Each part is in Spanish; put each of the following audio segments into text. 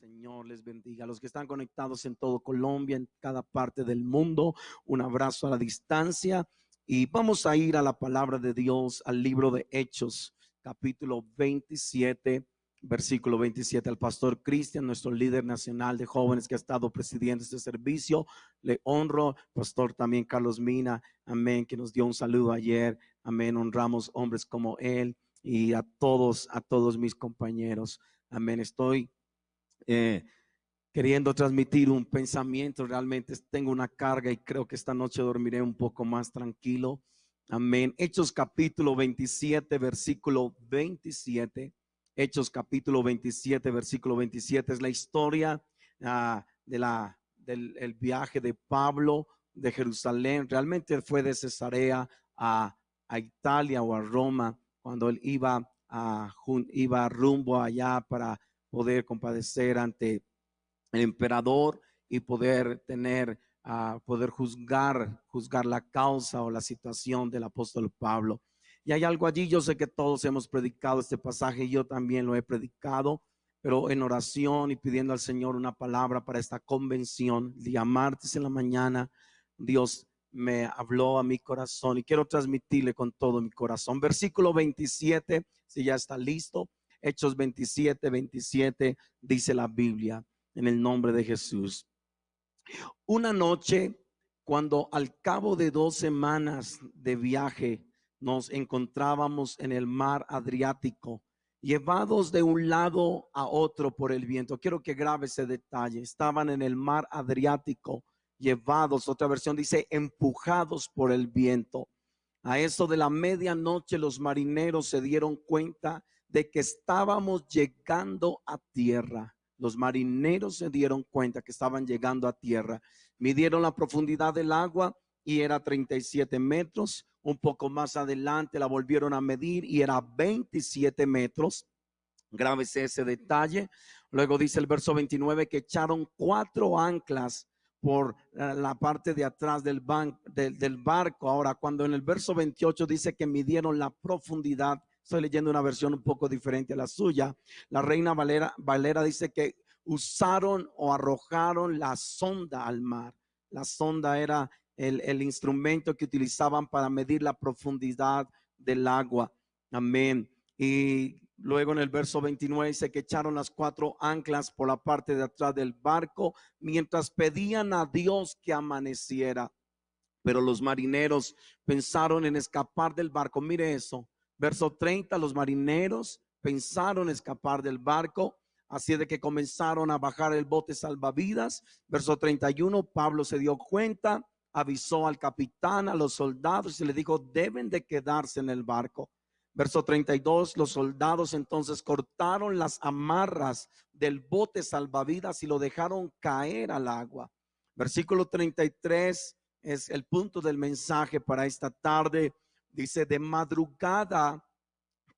Señor les bendiga. A los que están conectados en todo Colombia, en cada parte del mundo, un abrazo a la distancia. Y vamos a ir a la palabra de Dios, al libro de Hechos, capítulo 27, versículo 27. Al pastor Cristian, nuestro líder nacional de jóvenes que ha estado presidiendo este servicio, le honro. Pastor también Carlos Mina, amén, que nos dio un saludo ayer. Amén, honramos hombres como él y a todos mis compañeros. Amén, estoy queriendo transmitir un pensamiento. Realmente tengo una carga y creo que esta noche dormiré un poco más tranquilo. Amén. Hechos capítulo 27, versículo 27. Hechos capítulo 27, versículo 27 es la historia del viaje de Pablo de Jerusalén. Realmente fue de Cesarea a Italia o a Roma cuando él iba rumbo allá para poder compadecer ante el emperador y poder poder juzgar la causa o la situación del apóstol Pablo. Y hay algo allí, yo sé que todos hemos predicado este pasaje, yo también lo he predicado, pero en oración y pidiendo al Señor una palabra para esta convención. El día martes en la mañana, Dios me habló a mi corazón y quiero transmitirle con todo mi corazón. Versículo 27, si ya está listo. Hechos 27, 27 dice la Biblia, en el nombre de Jesús. Una noche, cuando al cabo de 2 semanas de viaje nos encontrábamos en el mar Adriático, llevados de un lado a otro por el viento. Quiero que grabe ese detalle. Estaban en el mar Adriático, llevados, otra versión dice, empujados por el viento. A eso de la medianoche los marineros se dieron cuenta de que estábamos llegando a tierra. Los marineros se dieron cuenta que estaban llegando a tierra. Midieron la profundidad del agua y era 37 metros. Un poco más adelante la volvieron a medir y era 27 metros. Grábese ese detalle. Luego dice el verso 29 que echaron 4 anclas por la parte de atrás del barco. Ahora, cuando en el verso 28 dice que midieron la profundidad, estoy leyendo una versión un poco diferente a la suya. La Reina Valera dice que usaron o arrojaron la sonda al mar. La sonda era el instrumento que utilizaban para medir la profundidad del agua. Amén. Y luego en el verso 29 dice que echaron las 4 anclas por la parte de atrás del barco mientras pedían a Dios que amaneciera. Pero los marineros pensaron en escapar del barco. Mire eso. Verso 30, los marineros pensaron escapar del barco, así de que comenzaron a bajar el bote salvavidas. Verso 31, Pablo se dio cuenta, avisó al capitán, a los soldados y le dijo, deben de quedarse en el barco. Verso 32, los soldados entonces cortaron las amarras del bote salvavidas y lo dejaron caer al agua. Versículo 33 es el punto del mensaje para esta tarde. Dice, de madrugada,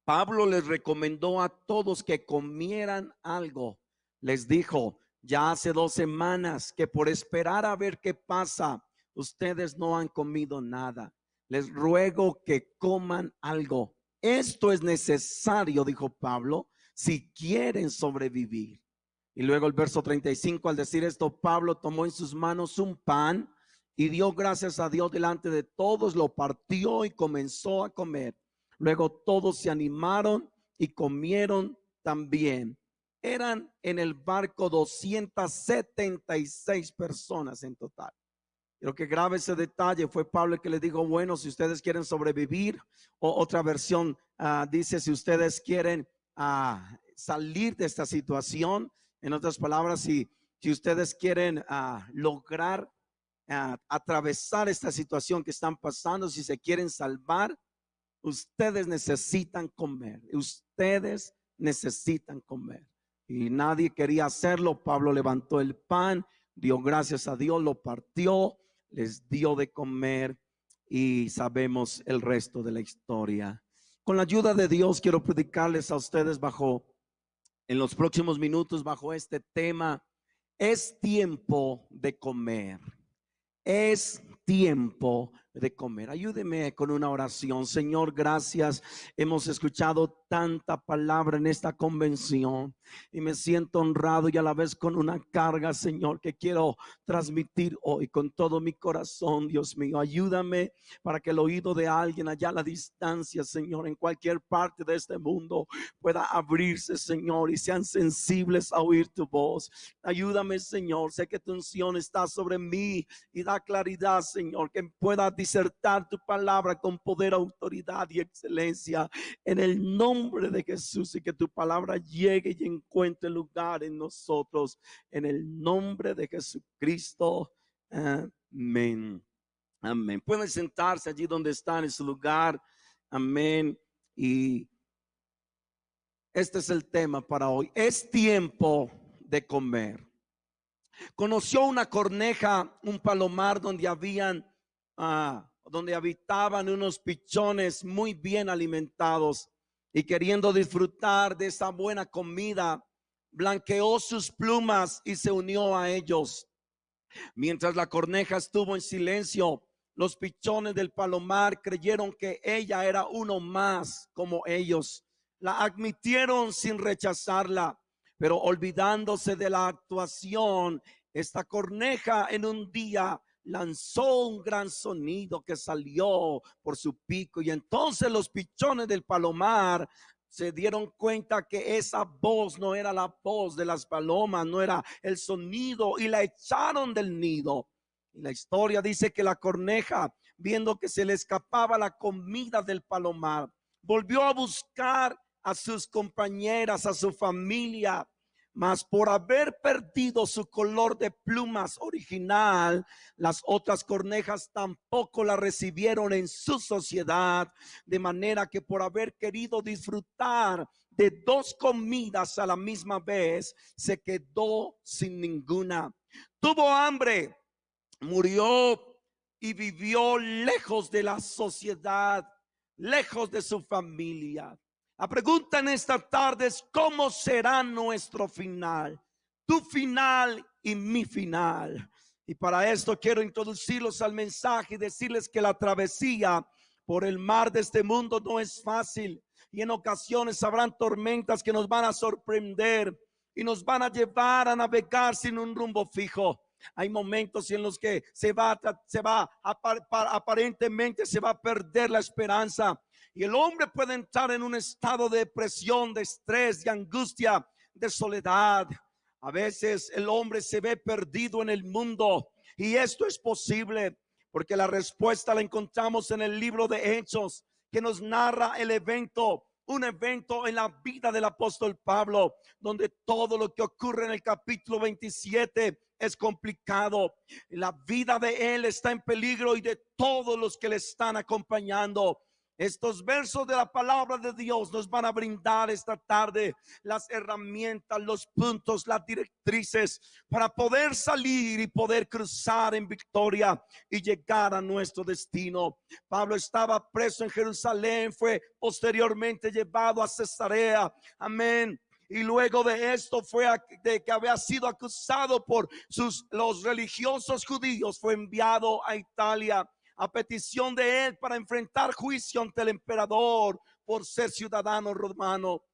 Pablo les recomendó a todos que comieran algo. Les dijo, ya hace 2 semanas que por esperar a ver qué pasa, ustedes no han comido nada. Les ruego que coman algo. Esto es necesario, dijo Pablo, si quieren sobrevivir. Y luego el verso 35, al decir esto, Pablo tomó en sus manos un pan y dio gracias a Dios delante de todos, lo partió y comenzó a comer. Luego todos se animaron y comieron también. Eran en el barco 276 personas en total. Quiero que grabe ese detalle. Fue Pablo el que le dijo, bueno, si ustedes quieren sobrevivir, o otra versión dice, si ustedes quieren salir de esta situación, en otras palabras, si ustedes quieren lograr atravesar esta situación que están pasando, si se quieren salvar, ustedes necesitan comer. Ustedes necesitan comer. Y nadie quería hacerlo. Pablo levantó el pan, dio gracias a Dios, lo partió, les dio de comer y sabemos el resto de la historia. Con la ayuda de Dios quiero predicarles a ustedes en los próximos minutos bajo este tema: es tiempo de comer. Es tiempo de comer. Ayúdeme con una oración. Señor, gracias. Hemos escuchado tanta palabra en esta convención y me siento honrado y a la vez con una carga, Señor, que quiero transmitir hoy con todo mi corazón. Dios mío, ayúdame para que el oído de alguien allá a la distancia, Señor, en cualquier parte de este mundo pueda abrirse, Señor, y sean sensibles a oír tu voz. Ayúdame, Señor. Sé que tu unción está sobre mí y da claridad, Señor, que pueda disertar tu palabra con poder, autoridad y excelencia en el nombre de Jesús, y que tu palabra llegue y encuentre lugar en nosotros en el nombre de Jesucristo. Amén. Amén. Pueden sentarse allí donde están en su lugar. Amén. Y este es el tema para hoy. Es tiempo de comer. Conoció una corneja, un palomar donde donde habitaban unos pichones muy bien alimentados, y queriendo disfrutar de esa buena comida, blanqueó sus plumas y se unió a ellos. Mientras la corneja estuvo en silencio, los pichones del palomar creyeron que ella era uno más como ellos. La admitieron sin rechazarla, pero olvidándose de la actuación, esta corneja en un día lanzó un gran sonido que salió por su pico, y entonces los pichones del palomar se dieron cuenta que esa voz no era la voz de las palomas, no era el sonido, y la echaron del nido. Y la historia dice que la corneja, viendo que se le escapaba la comida del palomar, volvió a buscar a sus compañeras, a su familia. Mas por haber perdido su color de plumas original, las otras cornejas tampoco la recibieron en su sociedad, de manera que por haber querido disfrutar de dos comidas a la misma vez, se quedó sin ninguna. Tuvo hambre, murió y vivió lejos de la sociedad, lejos de su familia. La pregunta en esta tarde es: ¿cómo será nuestro final? Tu final y mi final. Y para esto quiero introducirlos al mensaje y decirles que la travesía por el mar de este mundo no es fácil, y en ocasiones habrán tormentas que nos van a sorprender y nos van a llevar a navegar sin un rumbo fijo. Hay momentos en los que aparentemente se va a perder la esperanza, y el hombre puede entrar en un estado de depresión, de estrés, de angustia, de soledad. A veces el hombre se ve perdido en el mundo, y esto es posible porque la respuesta la encontramos en el libro de Hechos, que nos narra el evento, un evento en la vida del apóstol Pablo, donde todo lo que ocurre en el capítulo 27 es complicado. La vida de él está en peligro y de todos los que le están acompañando. Estos versos de la palabra de Dios nos van a brindar esta tarde las herramientas, los puntos, las directrices para poder salir y poder cruzar en victoria y llegar a nuestro destino. Pablo estaba preso en Jerusalén, fue posteriormente llevado a Cesarea. Amén. Y luego de esto de que había sido acusado por los religiosos judíos, fue enviado a Italia a petición de él para enfrentar juicio ante el emperador por ser ciudadano romano.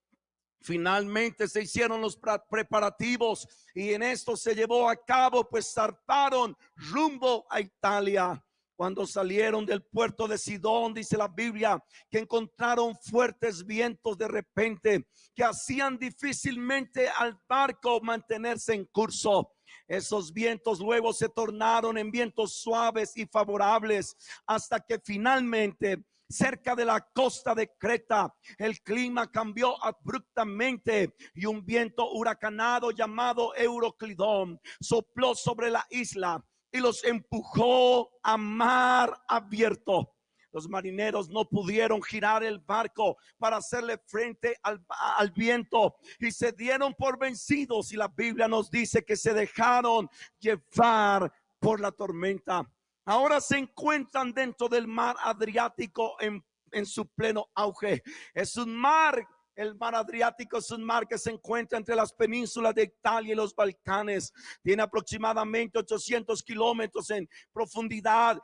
Finalmente se hicieron los preparativos y en esto se llevó a cabo, pues zarparon rumbo a Italia. Cuando salieron del puerto de Sidón, dice la Biblia que encontraron fuertes vientos de repente que hacían difícilmente al barco mantenerse en curso. Esos vientos luego se tornaron en vientos suaves y favorables, hasta que finalmente, cerca de la costa de Creta, el clima cambió abruptamente y un viento huracanado llamado Euroclidón sopló sobre la isla y los empujó a mar abierto. Los marineros no pudieron girar el barco para hacerle frente al viento y se dieron por vencidos, y la Biblia nos dice que se dejaron llevar por la tormenta. Ahora se encuentran dentro del mar Adriático en su pleno auge. Es un mar El mar Adriático es un mar que se encuentra entre las penínsulas de Italia y los Balcanes. Tiene aproximadamente 800 kilómetros en profundidad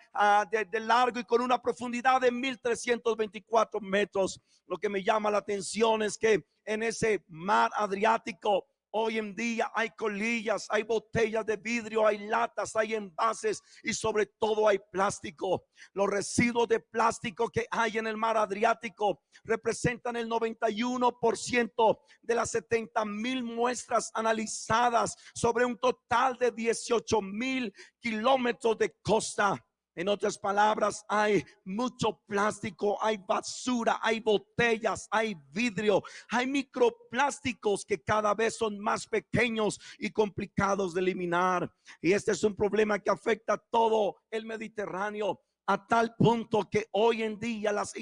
de largo y con una profundidad de 1324 metros. Lo que me llama la atención es que en ese mar Adriático hoy en día hay colillas, hay botellas de vidrio, hay latas, hay envases y sobre todo hay plástico. Los residuos de plástico que hay en el mar Adriático representan el 91% de las 70,000 muestras analizadas sobre un total de 18,000 kilómetros de costa. En otras palabras, hay mucho plástico, hay basura, hay botellas, hay vidrio, hay microplásticos que cada vez son más pequeños y complicados de eliminar. Y este es un problema que afecta a todo el Mediterráneo, a tal punto que hoy en día las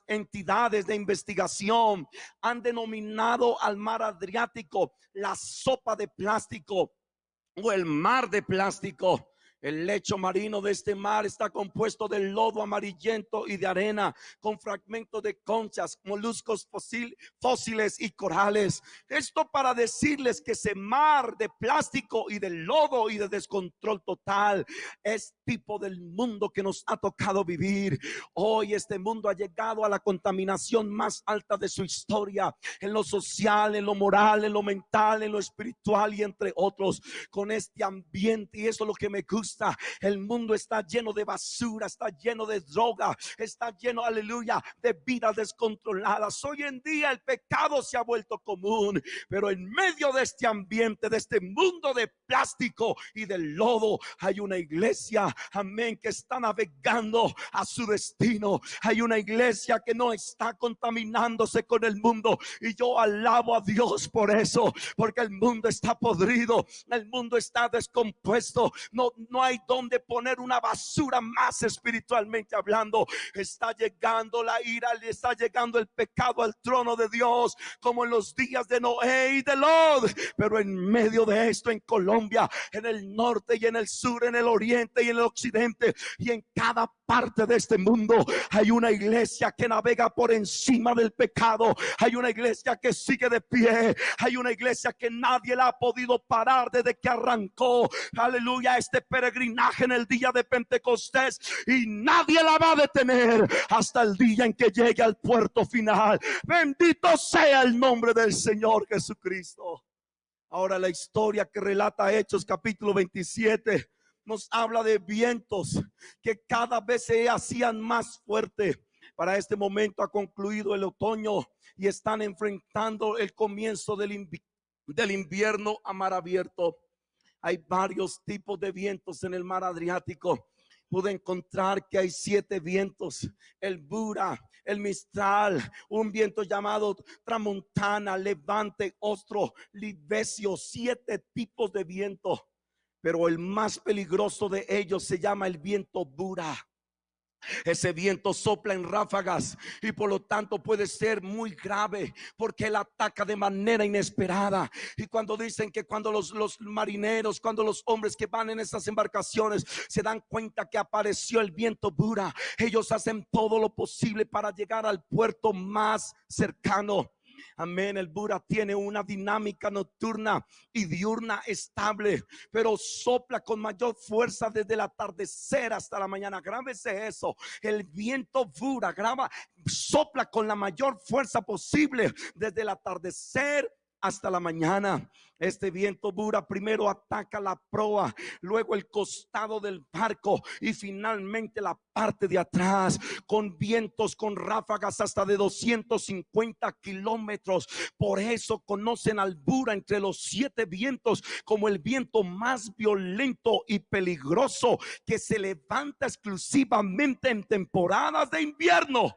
entidades de investigación han denominado al mar Adriático la sopa de plástico o el mar de plástico. El lecho marino de este mar está compuesto de lodo amarillento y de arena, con fragmentos de conchas, moluscos fósiles y corales. Esto para decirles que ese mar de plástico y de lodo y de descontrol total es tipo del mundo que nos ha tocado vivir. Hoy este mundo ha llegado a la contaminación más alta de su historia, en lo social, en lo moral, en lo mental, en lo espiritual y entre otros, con este ambiente. Y eso es lo que me gusta. El mundo está lleno de basura, está lleno de droga, está lleno, aleluya, de vidas descontroladas. Hoy en día el pecado se ha vuelto común, pero en medio de este ambiente, de este mundo de plástico y de lodo, hay una iglesia, amén, que está navegando a su destino. Hay una iglesia que no está contaminándose con el mundo, y yo alabo a Dios por eso, porque el mundo está podrido, el mundo está descompuesto. No hay donde poner una basura más espiritualmente hablando. Está llegando la ira, está llegando el pecado al trono de Dios, como en los días de Noé y de Lot. Pero en medio de esto, en Colombia, en el norte y en el sur, en el oriente y en el occidente, y en cada parte de este mundo, hay una iglesia que navega por encima del pecado. Hay una iglesia que sigue de pie. Hay una iglesia que nadie la ha podido parar desde que arrancó, aleluya, este peregrinaje en el día de Pentecostés, y nadie la va a detener hasta el día en que llegue al puerto final. Bendito sea el nombre del Señor Jesucristo. Ahora la historia que relata Hechos capítulo 27 nos habla de vientos que cada vez se hacían más fuertes. Para este momento ha concluido el otoño y están enfrentando el comienzo del invierno a mar abierto. Hay varios tipos de vientos en el mar Adriático. Pude encontrar que hay 7 vientos: el Bura, el Mistral, un viento llamado Tramontana, Levante, Ostro, Libesio. 7 tipos de viento, pero el más peligroso de ellos se llama el viento Bura. Ese viento sopla en ráfagas y por lo tanto puede ser muy grave, porque él ataca de manera inesperada. Y cuando dicen que cuando los marineros, cuando los hombres que van en estas embarcaciones se dan cuenta que apareció el viento Bura, ellos hacen todo lo posible para llegar al puerto más cercano. Amén. El Bura tiene una dinámica nocturna y diurna estable, pero sopla con mayor fuerza desde el atardecer hasta la mañana. Grábese eso. El viento Bura sopla con la mayor fuerza posible desde el atardecer hasta la mañana. Este viento Bura primero ataca la proa, luego el costado del barco y finalmente la parte de atrás, con vientos con ráfagas hasta de 250 kilómetros. Por eso conocen al Bura entre los 7 vientos como el viento más violento y peligroso, que se levanta exclusivamente en temporadas de invierno.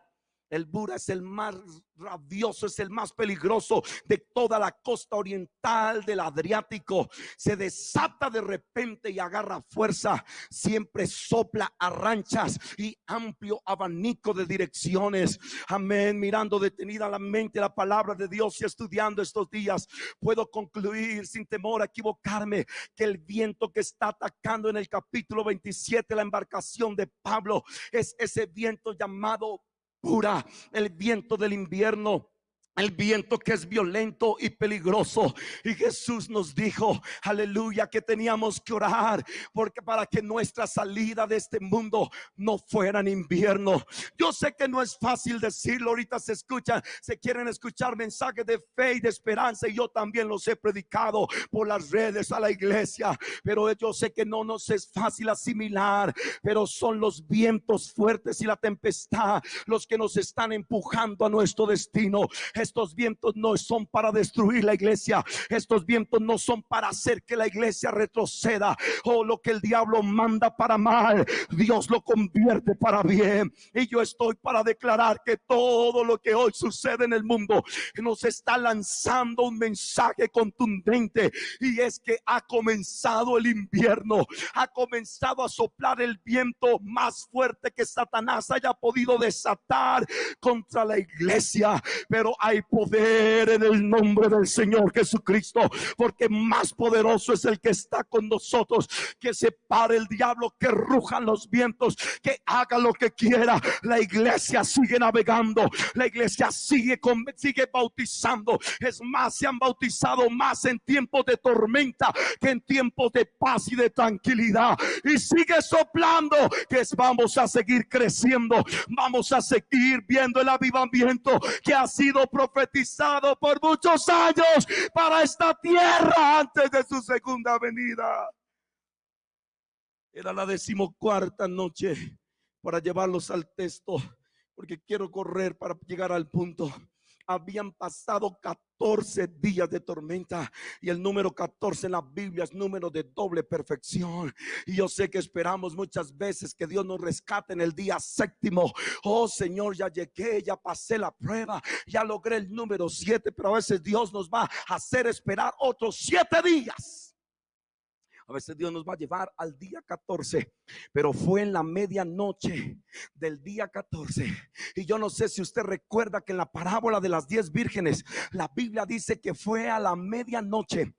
El Bura es el más rabioso, es el más peligroso de toda la costa oriental del Adriático. Se desata de repente y agarra fuerza. Siempre sopla a ranchas y amplio abanico de direcciones. Amén. Mirando detenidamente la palabra de Dios y estudiando estos días, puedo concluir sin temor a equivocarme que el viento que está atacando en el capítulo 27 la embarcación de Pablo es ese viento llamado Bura, el viento del invierno. El viento que es violento y peligroso. Y Jesús nos dijo, aleluya, que teníamos que orar porque para que nuestra salida de este mundo no fuera en invierno. Yo sé que no es fácil decirlo. Ahorita se quieren escuchar mensajes de fe y de esperanza, y yo también los he predicado por las redes a la iglesia, pero yo sé que no nos es fácil asimilar. Pero son los vientos fuertes y la tempestad los que nos están empujando a nuestro destino. Estos vientos no son para destruir la iglesia. Estos vientos no son para hacer que la iglesia retroceda. O lo que el diablo manda para mal, Dios lo convierte para bien. Y yo estoy para declarar que todo lo que hoy sucede en el mundo nos está lanzando un mensaje contundente, y es que ha comenzado el invierno. Ha comenzado a soplar el viento más fuerte que Satanás haya podido desatar contra la iglesia. Pero hay poder en el nombre del Señor Jesucristo, porque más poderoso es el que está con nosotros. Que se pare el diablo, que rujan los vientos, que haga lo que quiera. La iglesia sigue navegando, la iglesia sigue bautizando. Es más, se han bautizado más en tiempos de tormenta que en tiempos de paz y de tranquilidad. Y sigue soplando, que vamos a seguir creciendo, vamos a seguir viendo el avivamiento que ha sido profetizado por muchos años para esta tierra antes de su segunda venida. Era la 14ª noche para llevarlos al texto, porque quiero correr para llegar al punto. Habían pasado 14 días de tormenta, y el número 14 en la Biblia es número de doble perfección. Y yo sé que esperamos muchas veces que Dios nos rescate en el día 7. Oh Señor, ya llegué, ya pasé la prueba, ya logré el número 7, pero a veces Dios nos va a hacer esperar otros 7 días. A veces Dios nos va a llevar al día 14, pero fue en la medianoche del día 14. Y yo no sé si usted recuerda que en la parábola de las 10 vírgenes, la Biblia dice que fue a la medianoche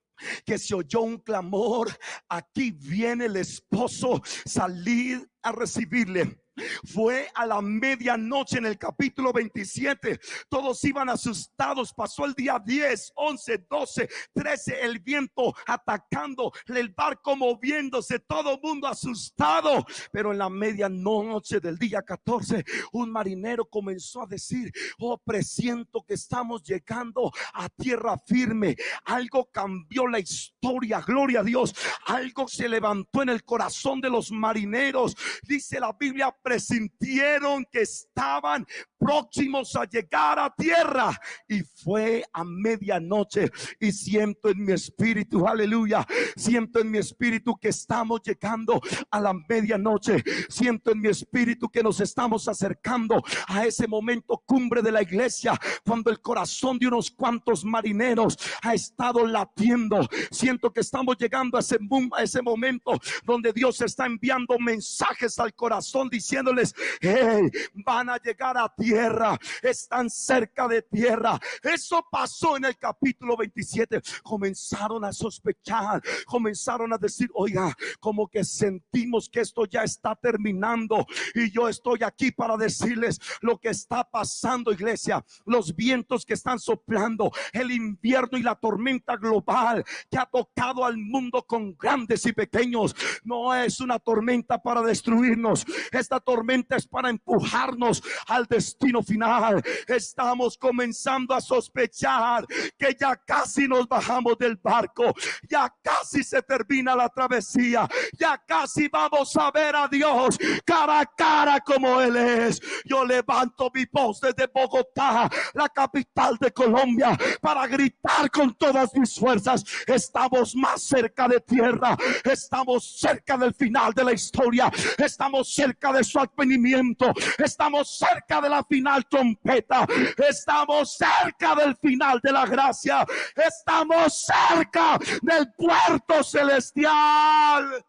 que se oyó un clamor: aquí viene el esposo, salid a recibirle. Fue a la medianoche en el capítulo 27. Todos iban asustados. Pasó el día 10, 11, 12, 13, el viento atacando, el barco moviéndose, todo el mundo asustado. Pero en la medianoche del día 14, un marinero comenzó a decir: oh, presiento que estamos llegando a tierra firme. Algo cambió la historia, gloria a Dios. Algo se levantó en el corazón de los marineros. Dice la Biblia, presintieron que estaban próximos a llegar a tierra. Y fue a medianoche, y siento en mi espíritu, aleluya, siento en mi espíritu que estamos llegando a la medianoche. Siento en mi espíritu que nos estamos acercando a ese momento cumbre de la iglesia, cuando el corazón de unos cuantos marineros ha estado latiendo. Siento que estamos llegando a ese momento donde Dios está enviando mensajes al corazón diciéndoles: hey, van a llegar a tierra, están cerca de tierra. Eso pasó en el capítulo 27. Comenzaron a sospechar, comenzaron a decir: oiga, como que sentimos que esto ya está terminando. Y yo estoy aquí para decirles lo que está pasando, iglesia. Los vientos que están soplando, el invierno y la tormenta global que ha tocado al mundo con grandes y pequeños, no es una tormenta para destruirnos. Esta tormenta es para empujarnos al destino final. Estamos comenzando a sospechar que ya casi nos bajamos del barco, ya casi se termina la travesía, ya casi vamos a ver a Dios cara a cara como Él es. Yo levanto mi voz desde Bogotá, la capital de Colombia, para gritar con todas mis fuerzas: estamos más cerca de tierra, estamos cerca del final de la historia, estamos cerca de su advenimiento, estamos cerca de la final trompeta, estamos cerca del final de la gracia, estamos cerca del puerto celestial.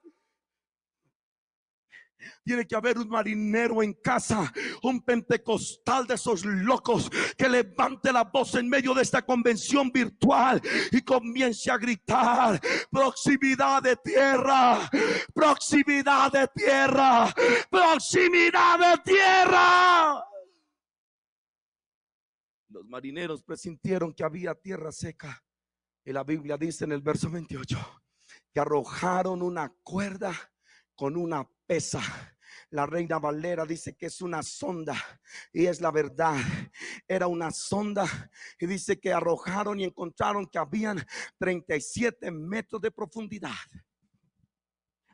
Tiene que haber un marinero en casa, un pentecostal de esos locos, que levante la voz en medio de esta convención virtual y comience a gritar: proximidad de tierra, proximidad de tierra, proximidad de tierra. Los marineros presintieron que había tierra seca. Y la Biblia dice en el verso 28 que arrojaron una cuerda con una pesa. La Reina Valera dice que es una sonda, y es la verdad. Era una sonda, y dice que arrojaron y encontraron que habían 37 metros de profundidad.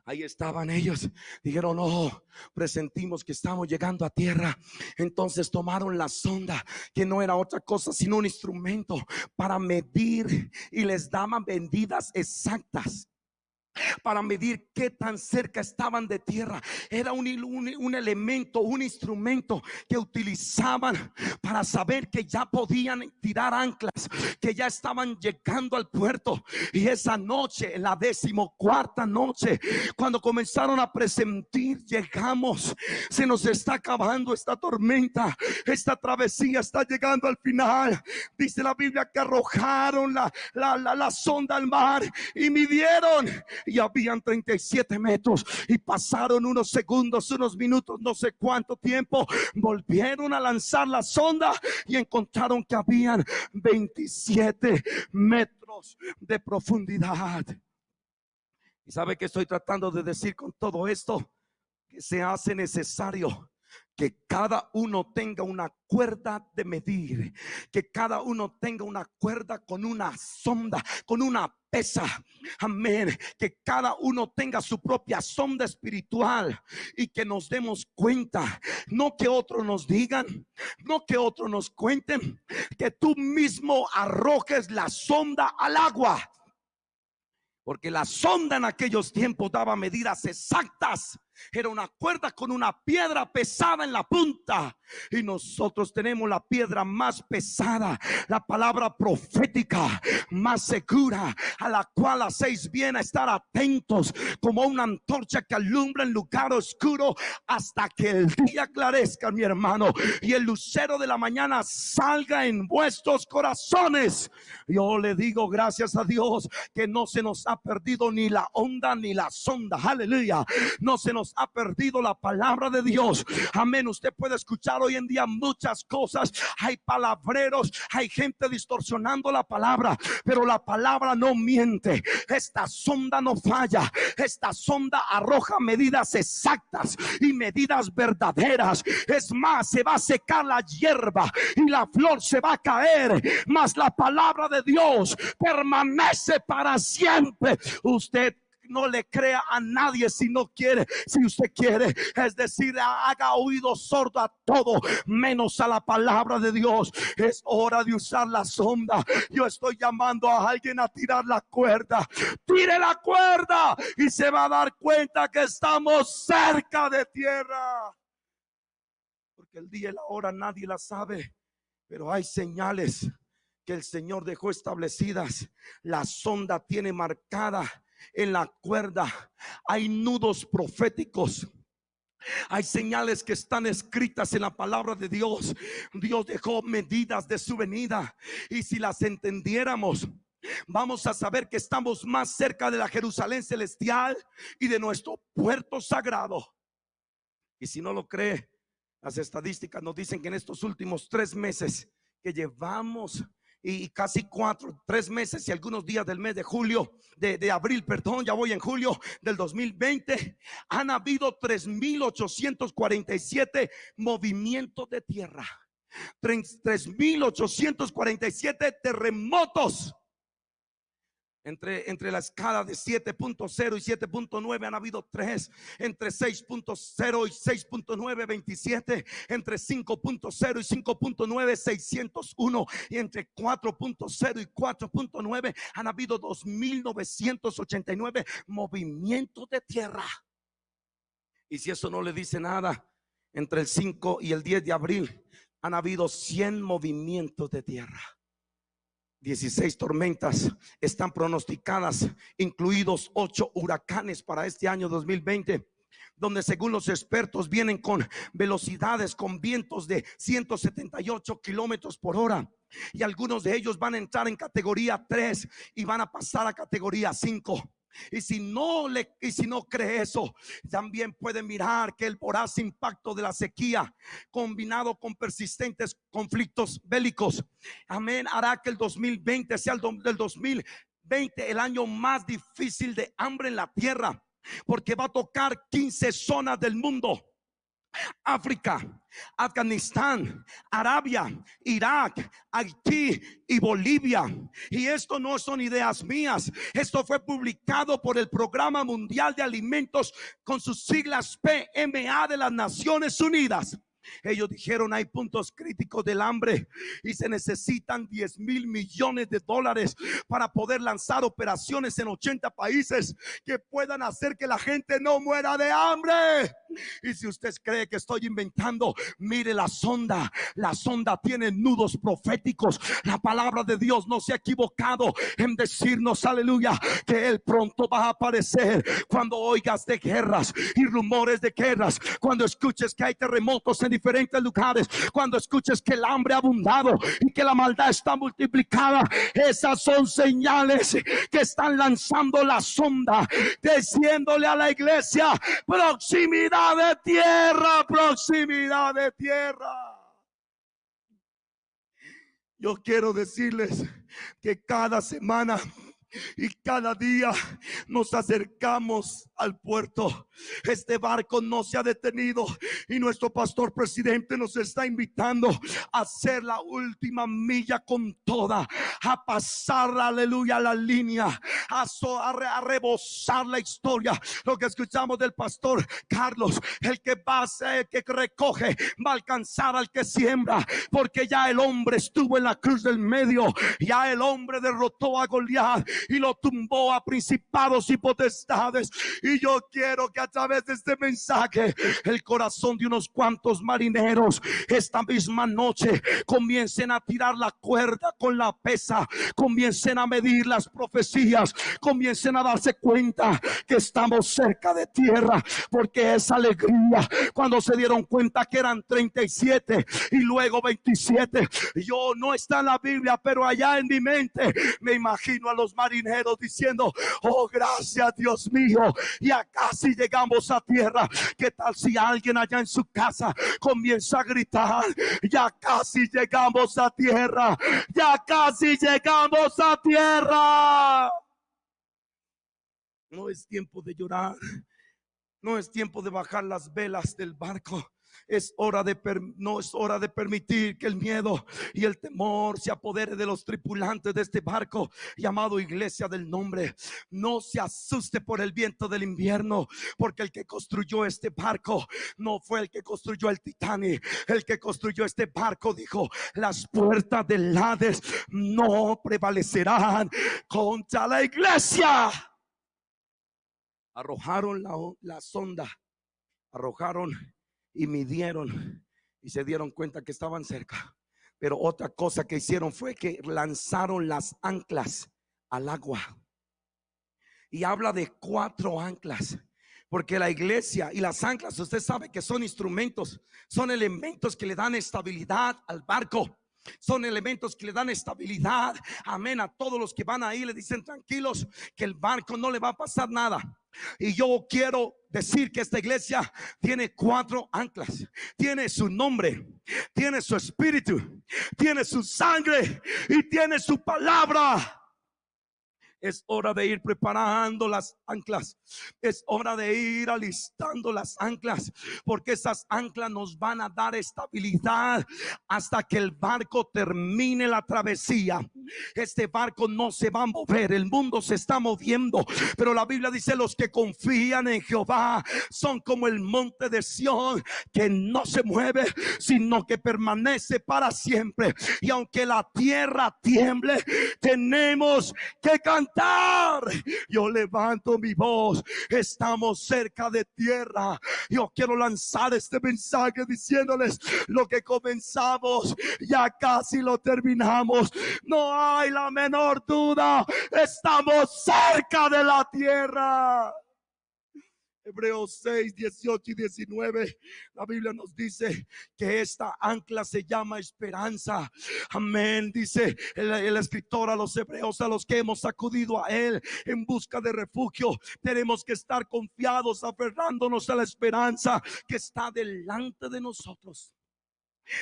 Ahí estaban ellos, dijeron: oh, presentimos que estamos llegando a tierra. Entonces tomaron la sonda, que no era otra cosa sino un instrumento para medir, y les daban medidas exactas para medir qué tan cerca estaban de tierra. Era un elemento, un instrumento que utilizaban para saber que ya podían tirar anclas, que ya estaban llegando al puerto. Y esa noche, en la 14ª noche, cuando comenzaron a presentir: llegamos, se nos está acabando esta tormenta, esta travesía está llegando al final. Dice la Biblia que arrojaron la sonda al mar y midieron, y habían 37 metros. Y pasaron unos segundos, unos minutos, no sé cuánto tiempo. Volvieron a lanzar la sonda y encontraron que habían 27 metros de profundidad. ¿Y sabe qué estoy tratando de decir con todo esto? Que se hace necesario que cada uno tenga una cuerda de medir, que cada uno tenga una cuerda con una sonda, con una pesa. Amén. Que cada uno tenga su propia sonda espiritual, y que nos demos cuenta, no que otros nos digan, no que otros nos cuenten, que tú mismo arrojes la sonda al agua. Porque la sonda en aquellos tiempos daba medidas exactas. Era una cuerda con una piedra pesada en la punta, y nosotros tenemos la piedra más pesada, la palabra profética más segura, a la cual hacéis bien a estar atentos, como una antorcha que alumbra en lugar oscuro hasta que el día aclarezca, mi hermano, y el lucero de la mañana salga en vuestros corazones. Yo le digo gracias a Dios que no se nos ha perdido ni la onda ni la sonda. Aleluya. No se nos ha perdido la palabra de Dios. Amén. Usted puede escuchar hoy en día muchas cosas. Hay palabreros, hay gente distorsionando la palabra, pero la palabra no miente. Esta sonda no falla. Esta sonda arroja medidas exactas y medidas verdaderas. Es más, se va a secar la hierba y la flor se va a caer, mas la palabra de Dios permanece para siempre. Usted no le crea a nadie si no quiere. Si usted quiere, es decir, haga oído sordo a todo menos a la palabra de Dios. Es hora de usar la sonda. Yo estoy llamando a alguien a tirar la cuerda. Tire la cuerda y se va a dar cuenta que estamos cerca de tierra. Porque el día y la hora nadie la sabe, pero hay señales que el Señor dejó establecidas. La sonda tiene marcada en la cuerda, hay nudos proféticos, hay señales que están escritas en la palabra de Dios. Dios dejó medidas de su venida, y si las entendiéramos, vamos a saber que estamos más cerca de la Jerusalén celestial y de nuestro puerto sagrado. Y si no lo cree, las estadísticas nos dicen que en estos últimos 3 meses que llevamos, y casi 3 meses y algunos días del mes de julio, de abril, perdón, ya voy en julio del 2020, han habido 3,847 movimientos de tierra, 3,847 terremotos. Entre la escala de 7.0 y 7.9 han habido 3. Entre 6.0 y 6.9, 27. Entre 5.0 y 5.9, 601. Y entre 4.0 y 4.9 han habido 2,989 movimientos de tierra. Y si eso no le dice nada, entre el 5 y el 10 de abril han habido 100 movimientos de tierra. 16 tormentas están pronosticadas, incluidos 8 huracanes para este año 2020, donde según los expertos vienen con velocidades, con vientos de 178 kilómetros por hora. Y algunos de ellos van a entrar en categoría 3 y van a pasar a categoría 5. Y si no cree eso, también puede mirar que el voraz impacto de la sequía combinado con persistentes conflictos bélicos, amén, hará que el 2020 sea del 2020 el año más difícil de hambre en la tierra, porque va a tocar 15 zonas del mundo: África, Afganistán, Arabia, Irak, Haití y Bolivia. Y esto no son ideas mías, esto fue publicado por el Programa Mundial de Alimentos, con sus siglas PMA, de las Naciones Unidas. Ellos dijeron: hay puntos críticos del hambre y se necesitan 10,000 millones de dólares para poder lanzar operaciones en 80 países que puedan hacer que la gente no muera de hambre. Y si usted cree que estoy inventando, mire la sonda. La sonda tiene nudos proféticos. La palabra de Dios no se ha equivocado en decirnos, aleluya, que Él pronto va a aparecer. Cuando oigas de guerras y rumores de guerras, cuando escuches que hay terremotos en diferentes lugares, cuando escuches que el hambre ha abundado y que la maldad está multiplicada, esas son señales que están lanzando la sonda, diciéndole a la iglesia: proximidad de tierra, proximidad de tierra. Yo quiero decirles que cada semana y cada día nos acercamos al puerto. Este barco no se ha detenido y nuestro pastor presidente nos está invitando a hacer la última milla con toda, a pasar, aleluya, la línea, a rebosar la historia. Lo que escuchamos del pastor Carlos: el que pasa, el que recoge, va a alcanzar al que siembra, porque ya el hombre estuvo en la cruz del medio, ya el hombre derrotó a Goliat y lo tumbó a principados y potestades. Y yo quiero que a través de este mensaje el corazón de unos cuantos marineros esta misma noche comiencen a tirar la cuerda con la pesa, comiencen a medir las profecías, comiencen a darse cuenta que estamos cerca de tierra, porque esa alegría cuando se dieron cuenta que eran 37 y luego 27, yo no está en la Biblia, pero allá en mi mente me imagino a los marineros diciendo: oh, gracias Dios mío, ya casi llegamos a tierra. ¿Qué tal si alguien allá en su casa comienza a gritar: ya casi llegamos a tierra, ya casi llegamos a tierra? No es tiempo de llorar, no es tiempo de bajar las velas del barco. No es hora de permitir que el miedo y el temor se apodere de los tripulantes de este barco llamado Iglesia del Nombre. No se asuste por el viento del invierno, porque el que construyó este barco no fue el que construyó el Titanic. El que construyó este barco dijo: las puertas del Hades no prevalecerán contra la iglesia. Arrojaron la sonda, arrojaron y midieron y se dieron cuenta que estaban cerca. Pero otra cosa que hicieron fue que lanzaron las anclas al agua. Y habla de 4 anclas, porque la iglesia y las anclas, usted sabe que son instrumentos, son elementos que le dan estabilidad al barco. Son elementos que le dan estabilidad, amén, a todos los que van ahí. Le dicen: tranquilos, que el barco no le va a pasar nada. Y yo quiero decir que esta iglesia tiene 4 anclas. Tiene su nombre, tiene su espíritu, tiene su sangre y tiene su palabra. Es hora de ir preparando las anclas. Es hora de ir alistando las anclas, porque esas anclas nos van a dar estabilidad hasta que el barco termine la travesía. Este barco no se va a mover, el mundo se está moviendo, pero la Biblia dice: los que confían en Jehová son como el monte de Sión, que no se mueve, sino que permanece para siempre. Y aunque la tierra tiemble, tenemos que cantar. Yo levanto mi voz: estamos cerca de tierra. Yo quiero lanzar este mensaje diciéndoles: lo que comenzamos ya casi lo terminamos. No hay la menor duda, estamos cerca de la tierra. Hebreos 6, 18 y 19. La Biblia nos dice que esta ancla se llama esperanza. Amén. Dice el escritor a los hebreos, a los que hemos acudido a él en busca de refugio, tenemos que estar confiados, aferrándonos a la esperanza que está delante de nosotros.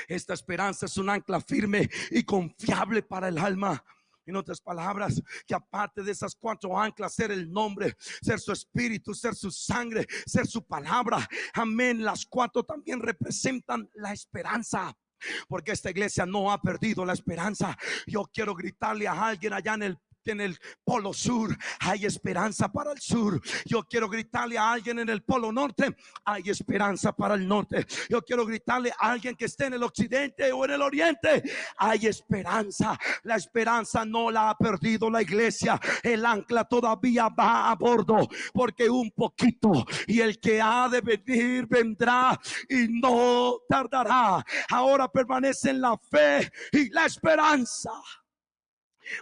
Esta esperanza es un ancla firme y confiable para el alma. En otras palabras, que aparte de esas 4 anclas, ser el nombre, ser su espíritu, ser su sangre, ser su palabra, amén, las 4 también representan la esperanza. Porque esta iglesia no ha perdido la esperanza. Yo quiero gritarle a alguien allá en el polo sur: hay esperanza para el sur. Yo quiero gritarle a alguien en el polo norte: hay esperanza para el norte. Yo quiero gritarle a alguien que esté en el occidente o en el oriente: hay esperanza. La esperanza no la ha perdido la iglesia. El ancla todavía va a bordo, porque un poquito y el que ha de venir vendrá y no tardará. Ahora permanece en la fe y la esperanza.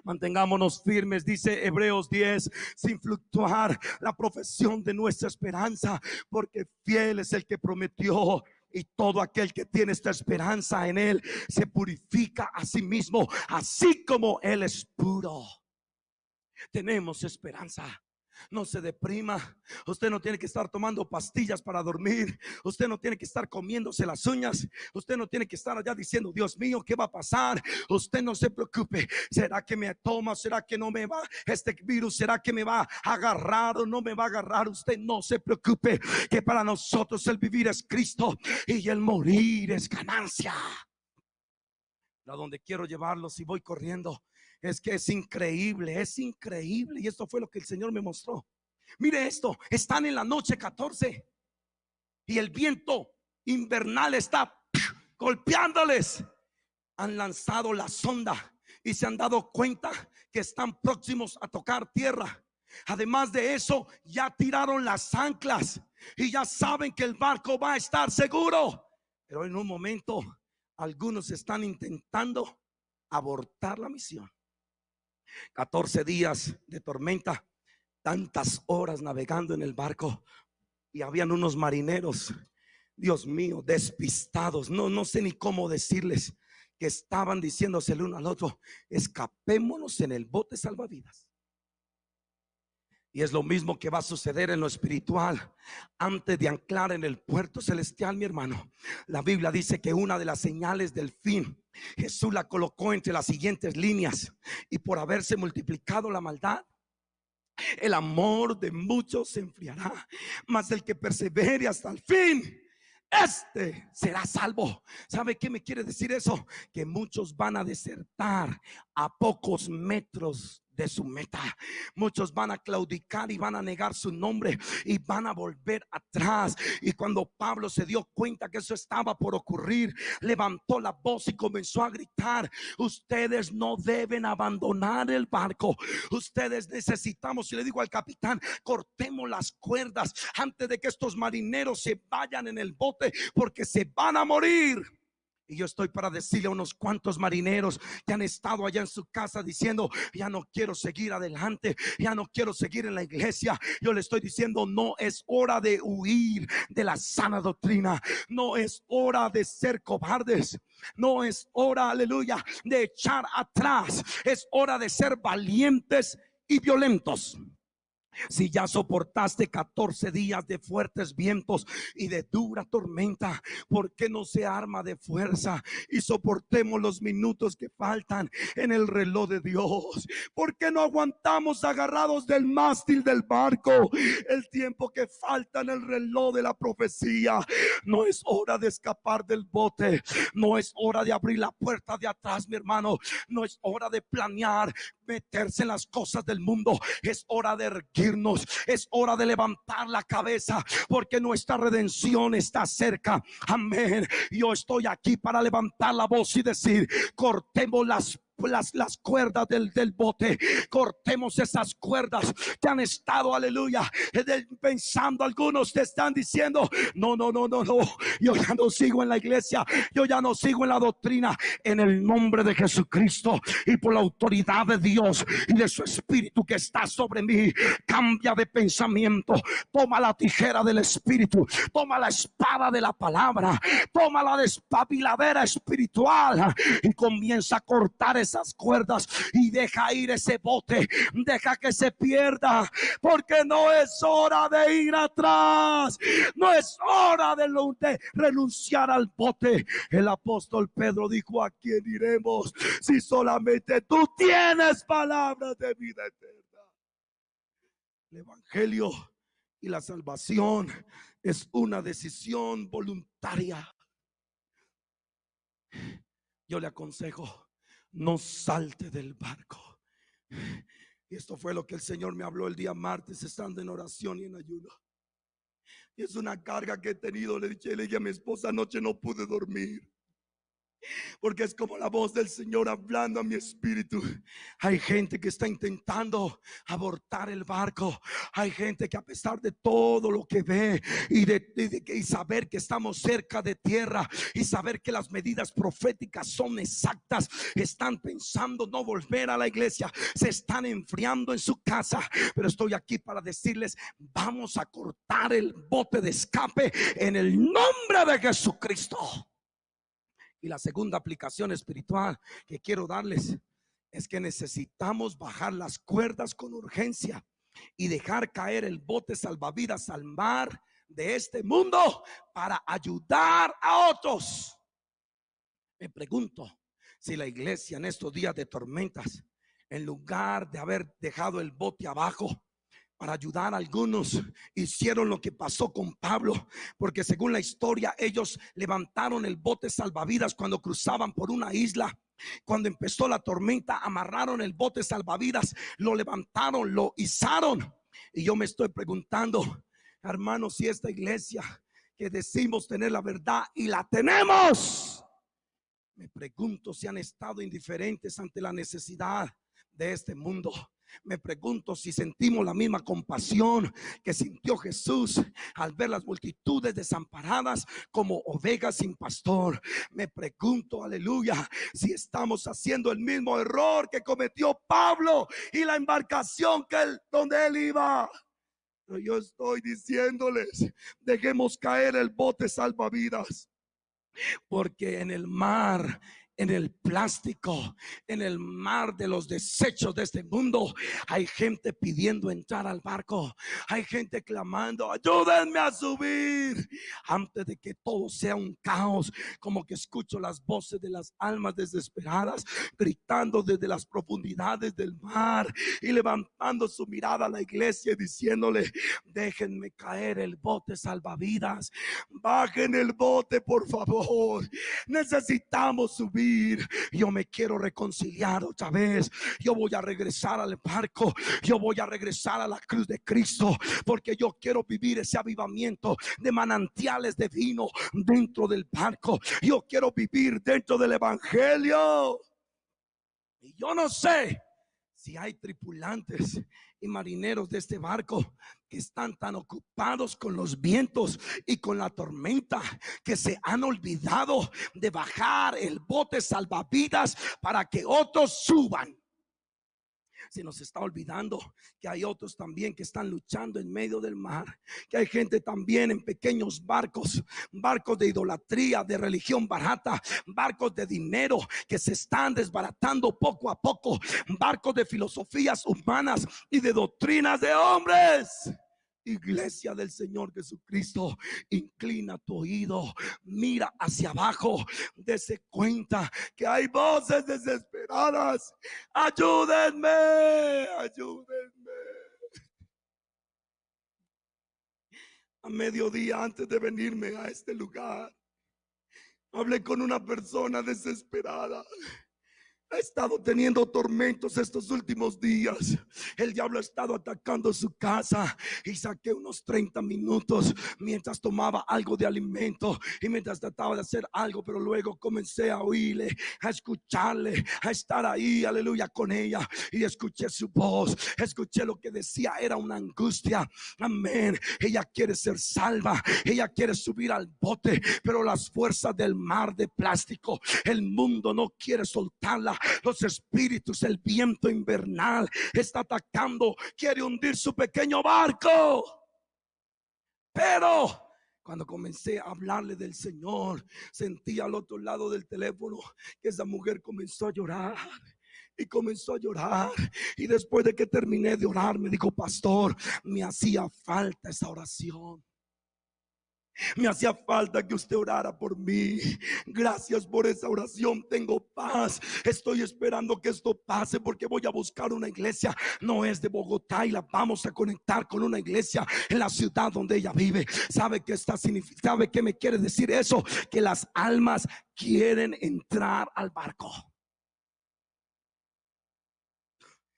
Mantengámonos firmes, dice Hebreos 10, sin fluctuar la profesión de nuestra esperanza, porque fiel es el que prometió. Y todo aquel que tiene esta esperanza en él se purifica a sí mismo, así como él es puro. Tenemos esperanza. No se deprima. Usted no tiene que estar tomando pastillas para dormir. Usted no tiene que estar comiéndose las uñas. Usted no tiene que estar allá diciendo: Dios mío, ¿qué va a pasar? Usted no se preocupe. ¿Será que me toma? ¿Será que no me va? Este virus, ¿será que me va a agarrar o no me va a agarrar? Usted no se preocupe, que para nosotros el vivir es Cristo y el morir es ganancia. A donde quiero llevarlos, y voy corriendo, es que es increíble, y esto fue lo que el Señor me mostró. Mire esto: están en la noche 14 y el viento invernal está golpeándoles. Han lanzado la sonda y se han dado cuenta que están próximos a tocar tierra. Además de eso, ya tiraron las anclas y ya saben que el barco va a estar seguro. Pero en un momento, algunos están intentando abortar la misión. 14 días de tormenta, tantas horas navegando en el barco, y habían unos marineros, Dios mío, despistados, no sé ni cómo decirles, que estaban diciéndose el uno al otro: escapémonos en el bote salvavidas. Y es lo mismo que va a suceder en lo espiritual. Antes de anclar en el puerto celestial, mi hermano, la Biblia dice que una de las señales del fin, Jesús la colocó entre las siguientes líneas: y por haberse multiplicado la maldad, el amor de muchos se enfriará, mas el que persevere hasta el fin, este será salvo. ¿Sabe qué me quiere decir eso? Que muchos van a desertar a pocos metros de su meta. Muchos van a claudicar y van a negar su nombre y van a volver atrás. Y cuando Pablo se dio cuenta que eso estaba por ocurrir, levantó la voz y comenzó a gritar: ustedes no deben abandonar el barco. Ustedes necesitamos, y le digo al capitán, cortemos las cuerdas antes de que estos marineros se vayan en el bote, porque se van a morir. Y yo estoy para decirle a unos cuantos marineros que han estado allá en su casa diciendo: ya no quiero seguir adelante, ya no quiero seguir en la iglesia. Yo le estoy diciendo: no es hora de huir de la sana doctrina. No es hora de ser cobardes. No es hora, aleluya, de echar atrás. Es hora de ser valientes y violentos. Si ya soportaste 14 días de fuertes vientos y de dura tormenta, ¿por qué no se arma de fuerza y soportemos los minutos que faltan en el reloj de Dios? ¿Por qué no aguantamos agarrados del mástil del barco el tiempo que falta en el reloj de la profecía? No es hora de escapar del bote. No es hora de abrir la puerta de atrás, mi hermano. No es hora de planear meterse en las cosas del mundo. Es hora de erguirnos, es hora de levantar la cabeza, porque nuestra redención está cerca. Amén. Yo estoy aquí para levantar la voz y decir: cortemos las las cuerdas del bote. Cortemos esas cuerdas que han estado, aleluya, pensando. Algunos te están diciendo: no, yo ya no sigo en la iglesia, yo ya no sigo en la doctrina. En el nombre de Jesucristo y por la autoridad de Dios y de su Espíritu que está sobre mí, cambia de pensamiento. Toma la tijera del Espíritu, toma la espada de la palabra, toma la despabiladera espiritual y comienza a cortar esas cuerdas y deja ir ese bote, deja que se pierda, porque no es hora de ir atrás, no es hora de renunciar al bote. El apóstol Pedro dijo: ¿a quién iremos si solamente tú tienes palabras de vida eterna? El evangelio y la salvación es una decisión voluntaria. Yo le aconsejo: no salte del barco. Y esto fue lo que el Señor me habló el día martes, estando en oración y en ayuno. Y es una carga que he tenido. Le dije a mi esposa: anoche no pude dormir, porque es como la voz del Señor hablando a mi espíritu. Hay gente que está intentando abortar el barco. Hay gente que, a pesar de todo lo que ve y saber que estamos cerca de tierra y saber que las medidas proféticas son exactas, están pensando no volver a la iglesia, se están enfriando en su casa. Pero estoy aquí para decirles: vamos a cortar el bote de escape en el nombre de Jesucristo. Y la segunda aplicación espiritual que quiero darles es que necesitamos bajar las cuerdas con urgencia y dejar caer el bote salvavidas al mar de este mundo para ayudar a otros. Me pregunto si la iglesia en estos días de tormentas, en lugar de haber dejado el bote abajo para ayudar a algunos, hicieron lo que pasó con Pablo, porque según la historia, ellos levantaron el bote salvavidas cuando cruzaban por una isla. Cuando empezó la tormenta, amarraron el bote salvavidas, lo levantaron, lo izaron. Y yo me estoy preguntando, hermanos, si esta iglesia que decimos tener la verdad y la tenemos, me pregunto si han estado indiferentes ante la necesidad de este mundo. Me pregunto si sentimos la misma compasión que sintió Jesús al ver las multitudes desamparadas como ovejas sin pastor. Me pregunto, aleluya, si estamos haciendo el mismo error que cometió Pablo y la embarcación donde él iba. Pero yo estoy diciéndoles: dejemos caer el bote salvavidas, porque en el mar, en el plástico, en el mar de los desechos de este mundo, hay gente pidiendo entrar al barco. Hay gente clamando: ayúdenme a subir. Antes de que todo sea un caos, como que escucho las voces de las almas desesperadas gritando desde las profundidades del mar y levantando su mirada a la iglesia y diciéndole: déjenme caer el bote salvavidas, bajen el bote, por favor, necesitamos subir. Yo me quiero reconciliar otra vez. Yo voy a regresar al barco. Yo voy a regresar a la cruz de Cristo, porque yo quiero vivir ese avivamiento de manantiales de vino dentro del barco. Yo quiero vivir dentro del evangelio. Y yo no sé si hay tripulantes y marineros de este barco que están tan ocupados con los vientos y con la tormenta que se han olvidado de bajar el bote salvavidas para que otros suban. Se nos está olvidando que hay otros también que están luchando en medio del mar, que hay gente también en pequeños barcos, barcos de idolatría, de religión barata, barcos de dinero que se están desbaratando poco a poco, barcos de filosofías humanas y de doctrinas de hombres. Iglesia del Señor Jesucristo, inclina tu oído, mira hacia abajo, dése cuenta que hay voces desesperadas: ayúdenme, ayúdenme. A mediodía, antes de venirme a este lugar, hablé con una persona desesperada Ha estado teniendo tormentos estos últimos días. El diablo ha estado atacando su casa y saqué unos 30 minutos mientras tomaba algo de alimento y mientras trataba de hacer algo, pero luego comencé a oírle, a escucharle, a estar ahí, aleluya, con ella, y escuché su voz, escuché lo que decía, era una angustia, amén. Ella quiere ser salva, ella quiere subir al bote, pero las fuerzas del mar de plástico, el mundo no quiere soltarla. Los espíritus, el viento invernal está atacando, quiere hundir su pequeño barco. Pero cuando comencé a hablarle del Señor, sentí al otro lado del teléfono que esa mujer comenzó a llorar. Y comenzó a llorar. Y después de que terminé de orar, me dijo: pastor, me hacía falta esa oración. Me hacía falta que usted orara por mí. Gracias por esa oración. Tengo paz. Estoy esperando que esto pase porque voy a buscar una iglesia. No es de Bogotá y la vamos a conectar con una iglesia en la ciudad donde ella vive. ¿Sabe qué está significando? ¿Sabe qué me quiere decir eso? Que las almas quieren entrar al barco.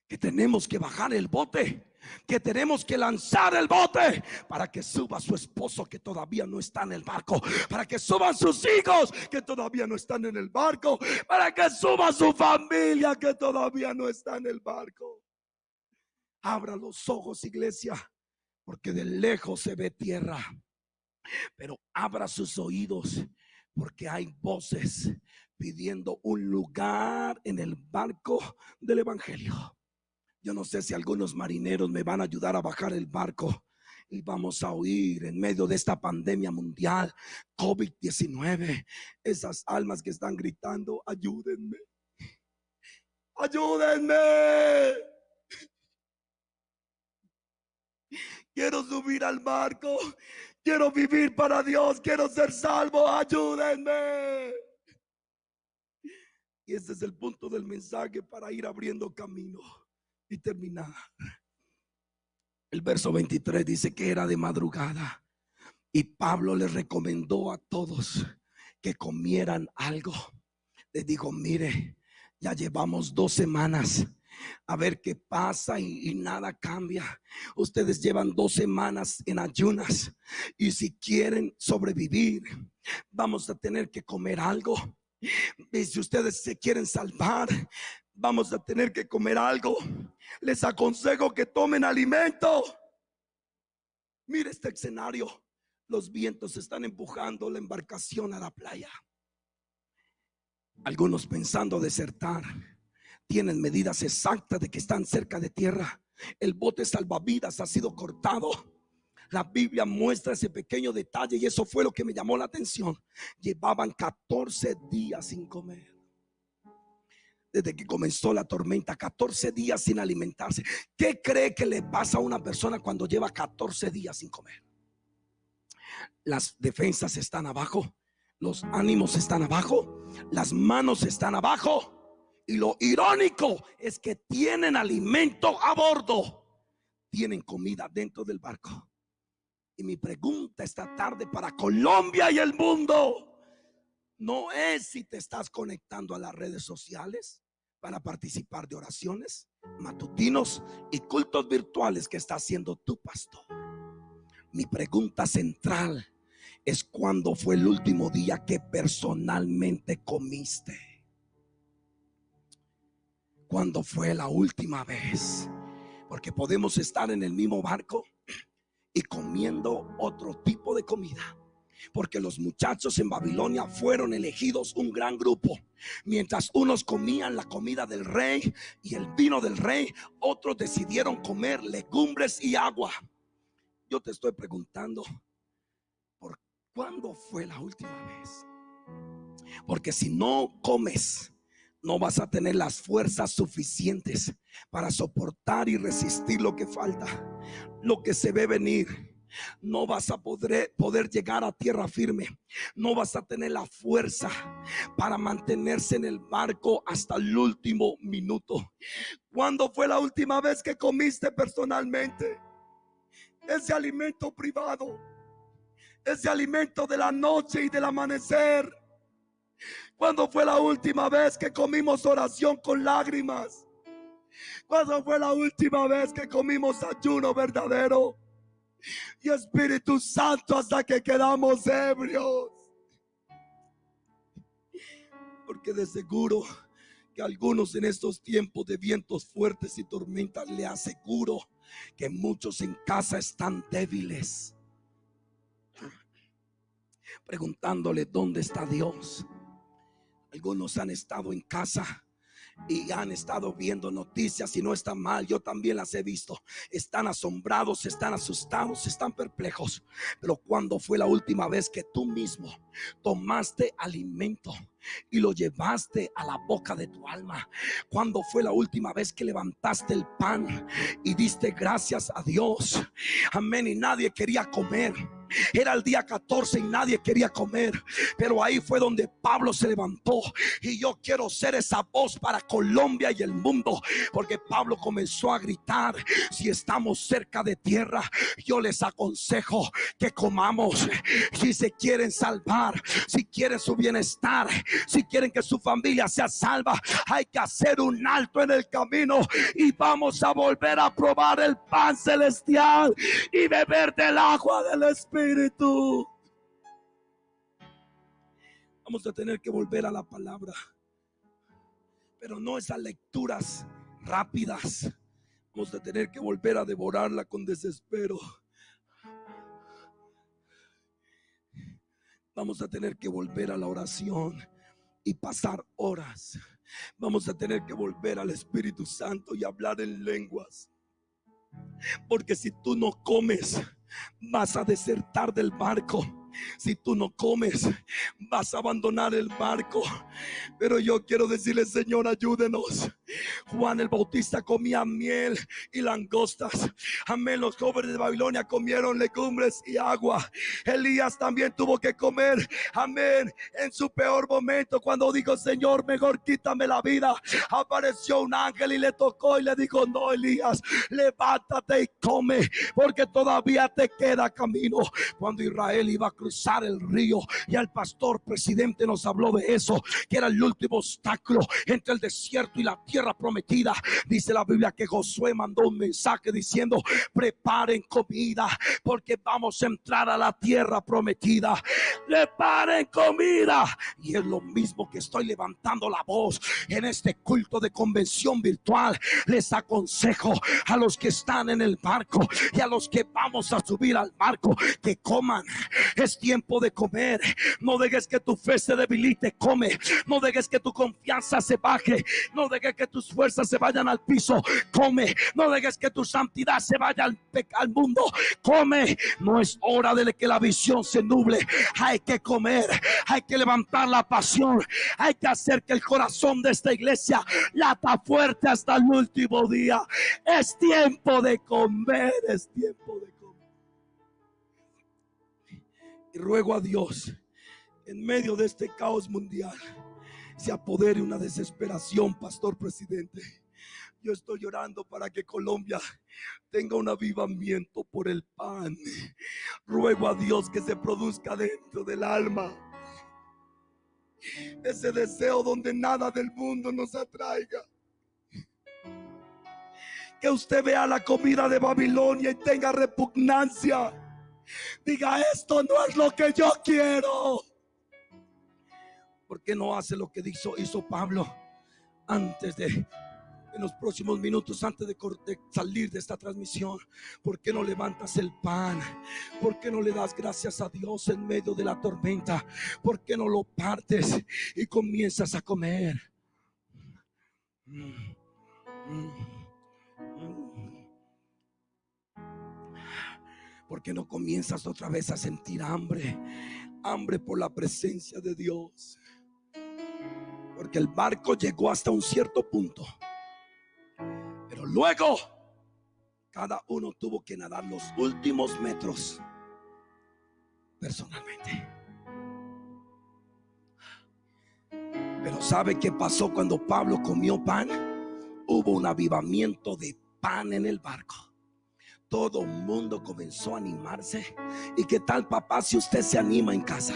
Que tenemos que bajar el bote, que tenemos que lanzar el bote para que suba su esposo que todavía no está en el barco, para que suban sus hijos que todavía no están en el barco, para que suba su familia que todavía no está en el barco. Abra los ojos, iglesia, porque de lejos se ve tierra, pero abra sus oídos porque hay voces pidiendo un lugar en el barco del evangelio. Yo no sé si algunos marineros me van a ayudar a bajar el barco y vamos a oír en medio de esta pandemia mundial, COVID-19, esas almas que están gritando: ayúdenme, ayúdenme. Quiero subir al barco, quiero vivir para Dios, quiero ser salvo, ayúdenme. Y ese es el punto del mensaje para ir abriendo camino y terminar. El verso 23 dice que era de madrugada y Pablo les recomendó a todos que comieran algo. Les dijo: mire, ya llevamos 2 semanas, a ver qué pasa y nada cambia. Ustedes llevan 2 semanas en ayunas y si quieren sobrevivir, vamos a tener que comer algo. Y si ustedes se quieren salvar, vamos a tener que comer algo. Les aconsejo que tomen alimento. Mire este escenario. Los vientos están empujando la embarcación a la playa. Algunos, pensando desertar, tienen medidas exactas de que están cerca de tierra. El bote salvavidas ha sido cortado. La Biblia muestra ese pequeño detalle y eso fue lo que me llamó la atención. Llevaban 14 días sin comer. Desde que comenzó la tormenta, 14 días sin alimentarse. ¿Qué cree que le pasa a una persona cuando lleva 14 días sin comer? Las defensas están abajo, los ánimos están abajo, las manos están abajo. Y lo irónico es que tienen alimento a bordo, tienen comida dentro del barco. Y mi pregunta esta tarde para Colombia y el mundo no es si te estás conectando a las redes sociales para participar de oraciones, matutinos y cultos virtuales que está haciendo tu pastor. Mi pregunta central es: ¿cuándo fue el último día que personalmente comiste? ¿Cuándo fue la última vez? Porque podemos estar en el mismo barco y comiendo otro tipo de comida. Porque los muchachos en Babilonia fueron elegidos un gran grupo. Mientras unos comían la comida del rey y el vino del rey, otros decidieron comer legumbres y agua. Yo te estoy preguntando, ¿por cuándo fue la última vez? Porque si no comes, no vas a tener las fuerzas suficientes para soportar y resistir lo que falta, lo que se ve venir. No vas a poder llegar a tierra firme. No vas a tener la fuerza para mantenerse en el barco hasta el último minuto. ¿Cuándo fue la última vez que comiste personalmente? Ese alimento privado, ese alimento de la noche y del amanecer. ¿Cuándo fue la última vez que comimos oración con lágrimas? ¿Cuándo fue la última vez que comimos ayuno verdadero? Y Espíritu Santo hasta que quedamos ebrios. Porque de seguro que algunos en estos tiempos de vientos fuertes y tormentas, le aseguro que muchos en casa están débiles, preguntándole dónde está Dios. Algunos han estado en casa y han estado viendo noticias y no está mal, yo también las he visto. Están asombrados, están asustados, están perplejos. Pero ¿cuándo fue la última vez que tú mismo tomaste alimento y lo llevaste a la boca de tu alma? ¿Cuándo fue la última vez que levantaste el pan y diste gracias a Dios? Amén. Y nadie quería comer. Era el día 14 y nadie quería comer, pero ahí fue donde Pablo se levantó. Y yo quiero ser esa voz para Colombia y el mundo, porque Pablo comenzó a gritar: si estamos cerca de tierra, yo les aconsejo que comamos. Si se quieren salvar, si quieren su bienestar, si quieren que su familia sea salva, hay que hacer un alto en el camino y vamos a volver a probar el pan celestial y beber del agua del Espíritu. Vamos a tener que volver a la palabra, pero no esas lecturas rápidas. Vamos a tener que volver a devorarla con desespero. Vamos a tener que volver a la oración y pasar horas. Vamos a tener que volver al Espíritu Santo y hablar en lenguas. Porque si tú no comes, vas a desertar del barco. Si tú no comes, vas a abandonar el barco. Pero yo quiero decirle: Señor, ayúdenos. Juan el Bautista comía miel y langostas. Amén. Los jóvenes de Babilonia comieron legumbres y agua. Elías también tuvo que comer. Amén. En su peor momento, cuando dijo: Señor, mejor quítame la vida, apareció un ángel y le tocó y le dijo: no, Elías, levántate y come, porque todavía te queda camino. Cuando Israel iba a cruzar el río, y el pastor presidente nos habló de eso, que era el último obstáculo entre el desierto y la tierra prometida. Dice la Biblia que Josué mandó un mensaje diciendo: preparen comida, porque vamos a entrar a la tierra prometida. Preparen comida. Y es lo mismo que estoy levantando la voz en este culto de convención virtual. Les aconsejo a los que están en el barco y a los que vamos a subir al barco, que coman. Es tiempo de comer. No dejes que tu fe se debilite. Come. No dejes que tu confianza se baje. No dejes que tus fuerzas se vayan al piso. Come. No dejes que tu santidad se vaya al mundo. Come. No es hora de que la visión se nuble. Hay que comer. Hay que levantar la pasión. Hay que hacer que el corazón de esta iglesia lata fuerte hasta el último día. Es tiempo de comer. Es tiempo de comer. Y ruego a Dios, en medio de este caos mundial, se apodere una desesperación, pastor presidente. Yo estoy llorando para que Colombia tenga un avivamiento por el pan. Ruego a Dios que se produzca dentro del alma ese deseo donde nada del mundo nos atraiga. Que usted vea la comida de Babilonia y tenga repugnancia. Diga: esto no es lo que yo quiero. ¿Por qué no hace lo que hizo Pablo antes de, en los próximos minutos, antes de salir de esta transmisión? ¿Por qué no levantas el pan? ¿Por qué no le das gracias a Dios en medio de la tormenta? ¿Por qué no lo partes y comienzas a comer? ¿Por qué no comienzas otra vez a sentir hambre? Hambre por la presencia de Dios. Porque el barco llegó hasta un cierto punto, pero luego cada uno tuvo que nadar los últimos metros personalmente. Pero ¿sabe qué pasó cuando Pablo comió pan? Hubo un avivamiento de pan en el barco. Todo el mundo comenzó a animarse. ¿Y qué tal, papá, si usted se anima en casa?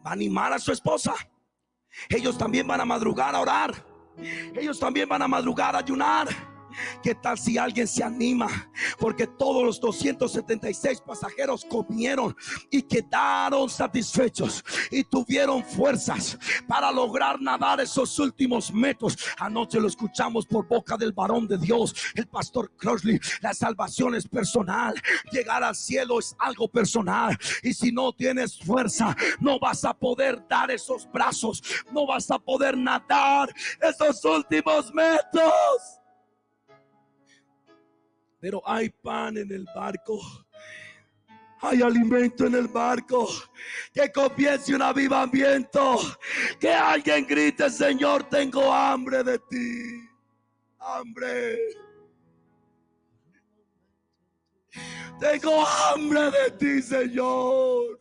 ¿Va a animar a su esposa? Ellos también van a madrugar a orar. Ellos también van a madrugar a ayunar. ¿Qué tal si alguien se anima? Porque todos los 276 pasajeros comieron y quedaron satisfechos y tuvieron fuerzas para lograr nadar esos últimos metros. Anoche lo escuchamos por boca del varón de Dios, el pastor Crossley. La salvación es personal. Llegar al cielo es algo personal. Y si no tienes fuerza, no vas a poder dar esos brazos, no vas a poder nadar esos últimos metros. Pero hay pan en el barco, hay alimento en el barco. Que comience un avivamiento. Que alguien grite: Señor, tengo hambre de ti. Hambre. Tengo hambre de ti, Señor.